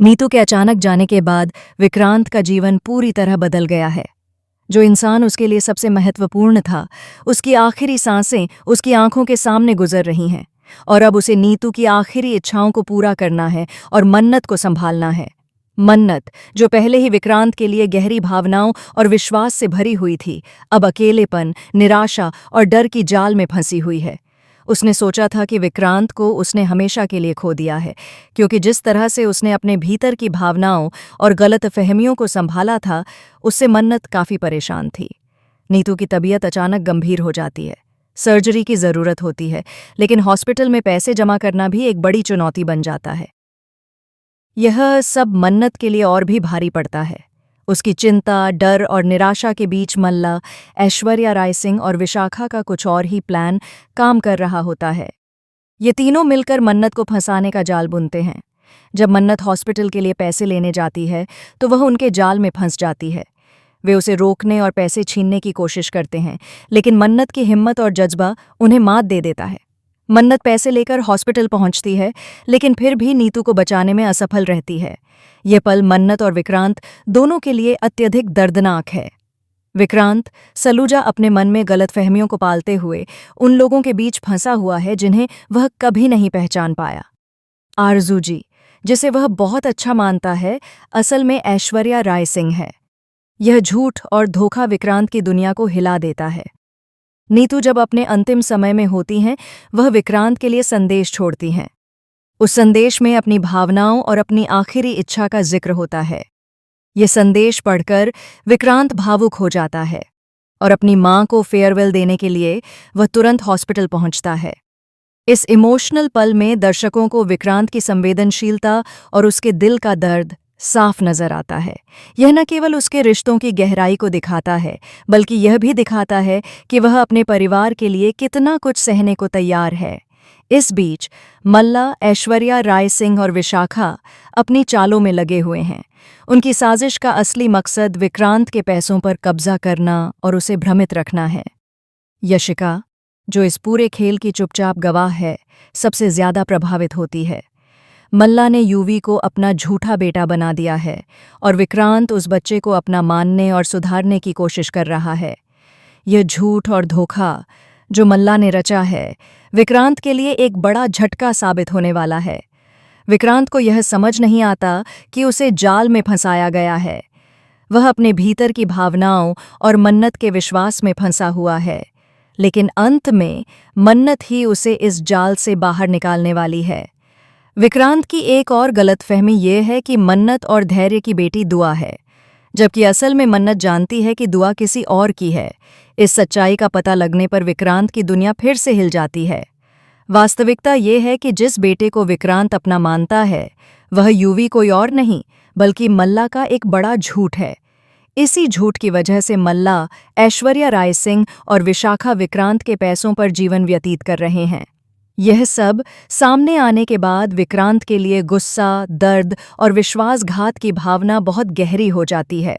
नीतू के अचानक जाने के बाद विक्रांत का जीवन पूरी तरह बदल गया है। जो इंसान उसके लिए सबसे महत्वपूर्ण था, उसकी आखिरी सांसें उसकी आंखों के सामने गुजर रही हैं और अब उसे नीतू की आखिरी इच्छाओं को पूरा करना है और मन्नत को संभालना है। मन्नत, जो पहले ही विक्रांत के लिए गहरी भावनाओं और विश्वास से भरी हुई थी, अब अकेलेपन, निराशा और डर की जाल में फंसी हुई है। उसने सोचा था कि विक्रांत को उसने हमेशा के लिए खो दिया है, क्योंकि जिस तरह से उसने अपने भीतर की भावनाओं और गलतफहमियों को संभाला था, उससे मन्नत काफ़ी परेशान थी। नीतू की तबीयत अचानक गंभीर हो जाती है। सर्जरी की ज़रूरत होती है, लेकिन हॉस्पिटल में पैसे जमा करना भी एक बड़ी चुनौती बन जाता है। यह सब मन्नत के लिए और भी भारी पड़ता है। उसकी चिंता, डर और निराशा के बीच मल्ला, ऐश्वर्या राय सिंह और विशाखा का कुछ और ही प्लान काम कर रहा होता है। ये तीनों मिलकर मन्नत को फंसाने का जाल बुनते हैं। जब मन्नत हॉस्पिटल के लिए पैसे लेने जाती है, तो वह उनके जाल में फंस जाती है। वे उसे रोकने और पैसे छीनने की कोशिश करते हैं, लेकिन मन्नत की हिम्मत और जज्बा उन्हें मात दे देता है। मन्नत पैसे लेकर हॉस्पिटल पहुंचती है, लेकिन फिर भी नीतू को बचाने में असफल रहती है। ये पल मन्नत और विक्रांत दोनों के लिए अत्यधिक दर्दनाक है। विक्रांत, सलूजा अपने मन में गलतफहमियों को पालते हुए उन लोगों के बीच फंसा हुआ है जिन्हें वह कभी नहीं पहचान पाया। आरजू जी, जिसे वह बहुत अच्छा मानता है, असल में ऐश्वर्या राय सिंह है। यह झूठ और धोखा विक्रांत की दुनिया को हिला देता है। नीतू जब अपने अंतिम समय में होती हैं, वह विक्रांत के लिए संदेश छोड़ती हैं। उस संदेश में अपनी भावनाओं और अपनी आखिरी इच्छा का जिक्र होता है। ये संदेश पढ़कर विक्रांत भावुक हो जाता है और अपनी मां को फेयरवेल देने के लिए वह तुरंत हॉस्पिटल पहुंचता है। इस इमोशनल पल में दर्शकों को विक्रांत की संवेदनशीलता और उसके दिल का दर्द साफ नजर आता है। यह न केवल उसके रिश्तों की गहराई को दिखाता है, बल्कि यह भी दिखाता है कि वह अपने परिवार के लिए कितना कुछ सहने को तैयार है। इस बीच मल्ला, ऐश्वर्या राय सिंह और विशाखा अपनी चालों में लगे हुए हैं। उनकी साजिश का असली मकसद विक्रांत के पैसों पर कब्जा करना और उसे भ्रमित रखना है। यशिका, जो इस पूरे खेल की चुपचाप गवाह है, सबसे ज्यादा प्रभावित होती है। मल्ला ने यूवी को अपना झूठा बेटा बना दिया है और विक्रांत उस बच्चे को अपना मानने और सुधारने की कोशिश कर रहा है। यह झूठ और धोखा जो मल्ला ने रचा है, विक्रांत के लिए एक बड़ा झटका साबित होने वाला है। विक्रांत को यह समझ नहीं आता कि उसे जाल में फंसाया गया है। वह अपने भीतर की भावनाओं और मन्नत के विश्वास में फंसा हुआ है, लेकिन अंत में मन्नत ही उसे इस जाल से बाहर निकालने वाली है। विक्रांत की एक और गलतफहमी ये है कि मन्नत और धैर्य की बेटी दुआ है, जबकि असल में मन्नत जानती है कि दुआ किसी और की है। इस सच्चाई का पता लगने पर विक्रांत की दुनिया फिर से हिल जाती है। वास्तविकता ये है कि जिस बेटे को विक्रांत अपना मानता है, वह यूवी कोई और नहीं बल्कि मल्ला का एक बड़ा झूठ है। इसी झूठ की वजह से मल्ला, ऐश्वर्या राय सिंह और विशाखा विक्रांत के पैसों पर जीवन व्यतीत कर रहे हैं। यह सब सामने आने के बाद विक्रांत के लिए गुस्सा, दर्द और विश्वासघात की भावना बहुत गहरी हो जाती है।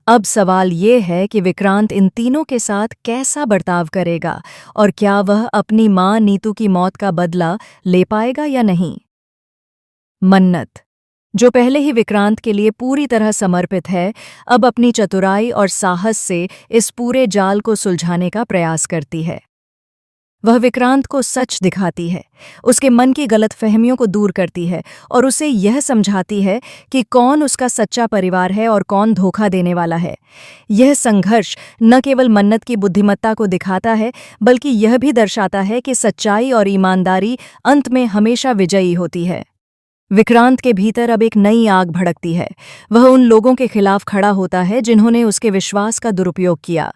अब सवाल ये है कि विक्रांत इन तीनों के साथ कैसा बर्ताव करेगा और क्या वह अपनी मां नीतू की मौत का बदला ले पाएगा या नहीं। मन्नत, जो पहले ही विक्रांत के लिए पूरी तरह समर्पित है, अब अपनी चतुराई और साहस से इस पूरे जाल को सुलझाने का प्रयास करती है। वह विक्रांत को सच दिखाती है, उसके मन की गलतफहमियों को दूर करती है और उसे यह समझाती है कि कौन उसका सच्चा परिवार है और कौन धोखा देने वाला है। यह संघर्ष न केवल मन्नत की बुद्धिमत्ता को दिखाता है, बल्कि यह भी दर्शाता है कि सच्चाई और ईमानदारी अंत में हमेशा विजयी होती है। विक्रांत के भीतर अब एक नई आग भड़कती है। वह उन लोगों के खिलाफ खड़ा होता है जिन्होंने उसके विश्वास का दुरुपयोग किया।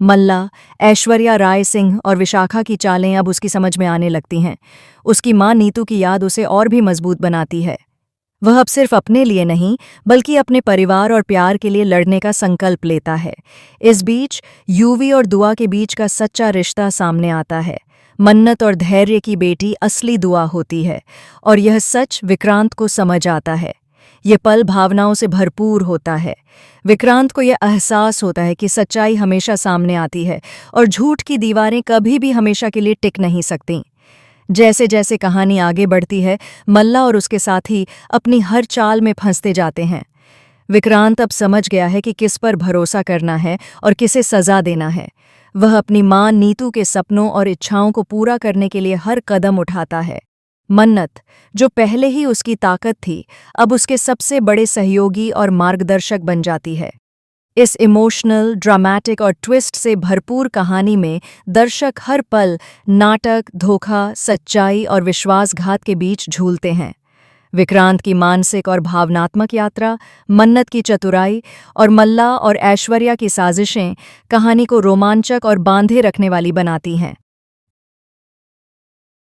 मल्ला, ऐश्वर्या राय सिंह और विशाखा की चालें अब उसकी समझ में आने लगती हैं। उसकी मां नीतू की याद उसे और भी मजबूत बनाती है। वह अब सिर्फ अपने लिए नहीं, बल्कि अपने परिवार और प्यार के लिए लड़ने का संकल्प लेता है। इस बीच यूवी और दुआ के बीच का सच्चा रिश्ता सामने आता है। मन्नत और धैर्य की बेटी असली दुआ होती है और यह सच विक्रांत को समझ आता है। ये पल भावनाओं से भरपूर होता है। विक्रांत को यह एहसास होता है कि सच्चाई हमेशा सामने आती है और झूठ की दीवारें कभी भी हमेशा के लिए टिक नहीं सकतीं। जैसे जैसे कहानी आगे बढ़ती है, मल्ला और उसके साथी अपनी हर चाल में फंसते जाते हैं। विक्रांत अब समझ गया है कि किस पर भरोसा करना है और किसे सजा देना है। वह अपनी मां नीतू के सपनों और इच्छाओं को पूरा करने के लिए हर कदम उठाता है। मन्नत, जो पहले ही उसकी ताकत थी, अब उसके सबसे बड़े सहयोगी और मार्गदर्शक बन जाती है। इस इमोशनल, ड्रामेटिक और ट्विस्ट से भरपूर कहानी में दर्शक हर पल नाटक, धोखा, सच्चाई और विश्वासघात के बीच झूलते हैं। विक्रांत की मानसिक और भावनात्मक यात्रा, मन्नत की चतुराई और मल्ला और ऐश्वर्या की साजिशें कहानी को रोमांचक और बांधे रखने वाली बनाती हैं।